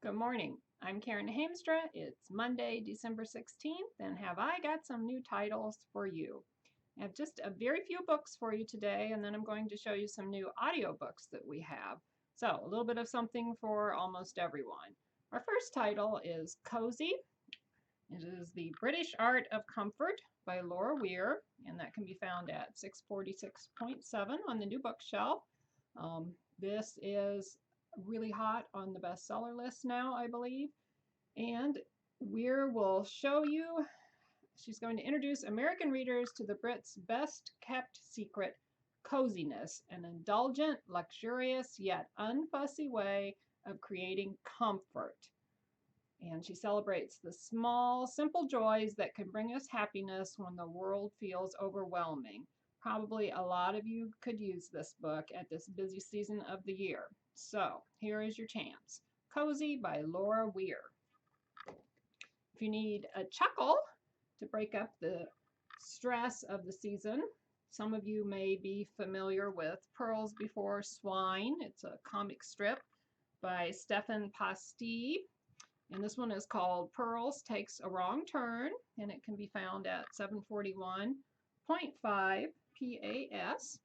Good morning. I'm Karen Hamstra. It's Monday, December 16th, and have I got some new titles for you? I have just a very few books for you today, and then I'm going to show you some new audiobooks that we have. So, a little bit of something for almost everyone. Our first title is Cozy. It is The British Art of Comfort by Laura Weir, and that can be found at 646.7 on the new bookshelf. This is really hot on the bestseller list now, I believe. And Weir will show you, she's going to introduce American readers to the Brits' best kept secret, coziness, an indulgent, luxurious, yet unfussy way of creating comfort. And she celebrates the small, simple joys that can bring us happiness when the world feels overwhelming. Probably a lot of you could use this book at this busy season of the year. So here is your chance. Cozy by Laura Weir. If you need a chuckle to break up the stress of the season, some of you may be familiar with Pearls Before Swine. It's a comic strip by Stephen Pasti. And this one is called Pearls Takes a Wrong Turn, and it can be found at 741.5 PAS.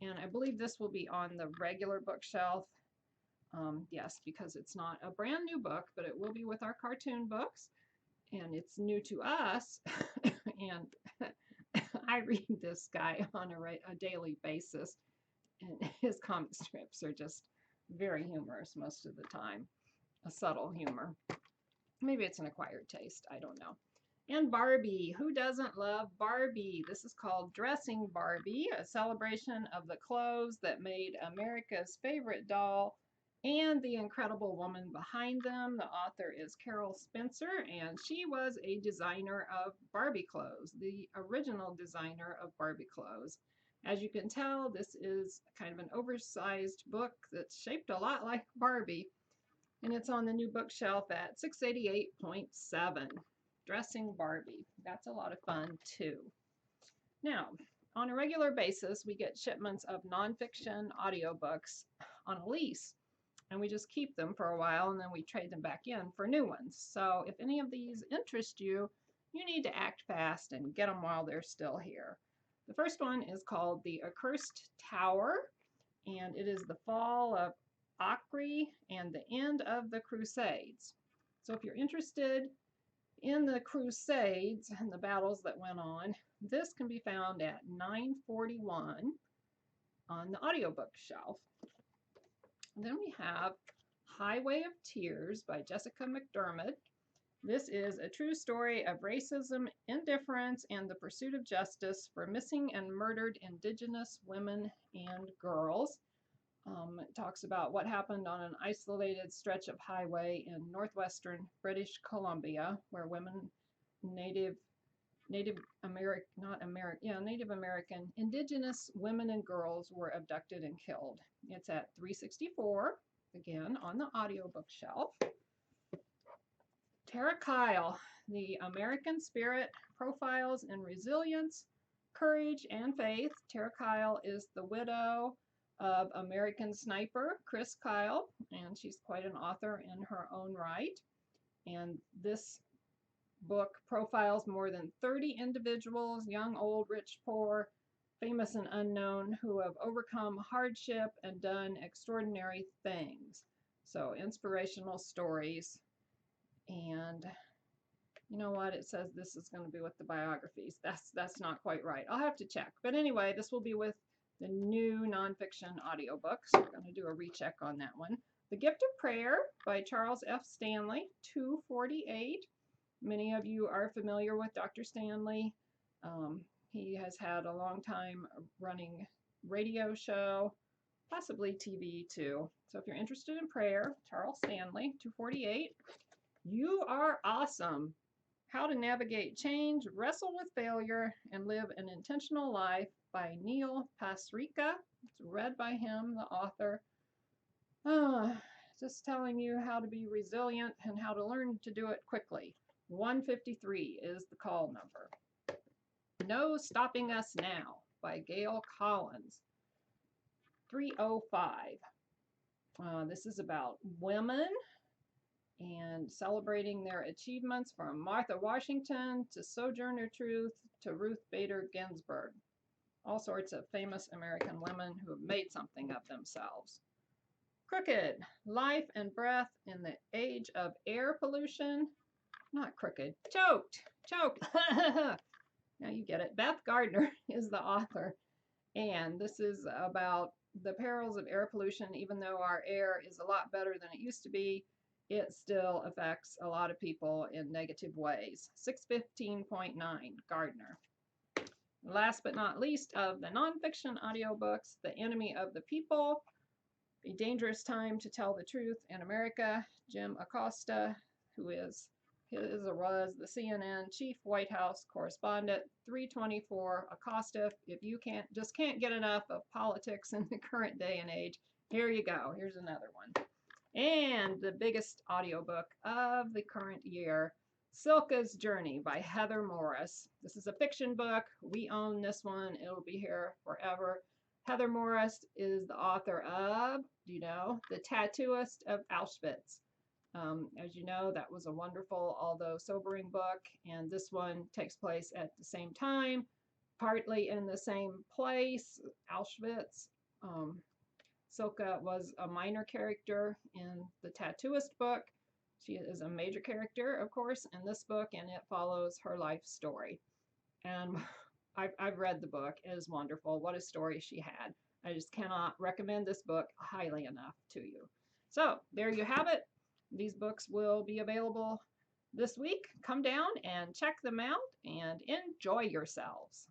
And I believe this will be on the regular bookshelf. Yes, because it's not a brand new book, but it will be with our cartoon books. And it's new to us. And I read this guy on a daily basis. And his comic strips are just very humorous most of the time. A subtle humor. Maybe it's an acquired taste. I don't know. And Barbie. Who doesn't love Barbie? This is called Dressing Barbie, a celebration of the clothes that made America's favorite doll and the incredible woman behind them. The author is Carol Spencer, and she was a designer of Barbie clothes, the original designer of Barbie clothes. As you can tell, this is kind of an oversized book that's shaped a lot like Barbie. And it's on the new bookshelf at 688.7. Dressing Barbie. That's a lot of fun too. Now, on a regular basis, we get shipments of nonfiction audiobooks on a lease, and we just keep them for a while and then we trade them back in for new ones. So if any of these interest you, you need to act fast and get them while they're still here. The first one is called The Accursed Tower, and it is the fall of Acre and the end of the Crusades. So if you're interested in the Crusades and the battles that went on, this can be found at 941 on the audiobook shelf. And then we have Highway of Tears by Jessica McDermott. This is a true story of racism, indifference, and the pursuit of justice for missing and murdered Indigenous women and girls. It talks about what happened on an isolated stretch of highway in northwestern British Columbia, where women, Native American, Indigenous women and girls were abducted and killed. It's at 364, again on the audiobook shelf. Tara Kyle, The American Spirit, Profiles in Resilience, Courage, and Faith. Tara Kyle is the widow of American sniper Chris Kyle, and she's quite an author in her own right. And this book profiles more than 30 individuals, young, old, rich, poor, famous and unknown, who have overcome hardship and done extraordinary things. So inspirational stories. And you know what? It says this is going to be with the biographies. That's not quite right. I'll have to check. But anyway, this will be with the new nonfiction audiobooks. We're going to do a recheck on that one. The Gift of Prayer by Charles F. Stanley, 248. Many of you are familiar with Dr. Stanley. He has had a long time running radio show, possibly TV too. So if you're interested in prayer, Charles Stanley, 248. You Are Awesome. How to Navigate Change, Wrestle with Failure, and Live an Intentional Life by Neil Pasricha. It's read by him, the author. Just telling you how to be resilient and how to learn to do it quickly. 153 is the call number. No Stopping Us Now by Gail Collins. 305. This is about women and celebrating their achievements from Martha Washington to Sojourner Truth to Ruth Bader Ginsburg. All sorts of famous American women who have made something of themselves. Crooked, life and breath in the age of air pollution. Not crooked, choked. Now you get it. Beth Gardner is the author, and this is about the perils of air pollution. Even though our air is a lot better than it used to be, it still affects a lot of people in negative ways. 615.9, Gardner. Last but not least of the nonfiction audiobooks, The Enemy of the People, A Dangerous Time to Tell the Truth in America, Jim Acosta, who was the CNN chief White House correspondent. 324 Acosta. If you can't get enough of politics in the current day and age, here you go. Here's another one. And the biggest audiobook of the current year, Silka's Journey by Heather Morris. This is a fiction book. We own this one. It'll be here forever. Heather Morris is the author of, do you know, The Tattooist of Auschwitz. As you know, that was a wonderful, although sobering book, and this one takes place at the same time, partly in the same place, Auschwitz. Silka was a minor character in the Tattooist book. She is a major character, of course, in this book, and it follows her life story. And I've read the book. It is wonderful. What a story she had. I just cannot recommend this book highly enough to you. So there you have it. These books will be available this week. Come down and check them out and enjoy yourselves.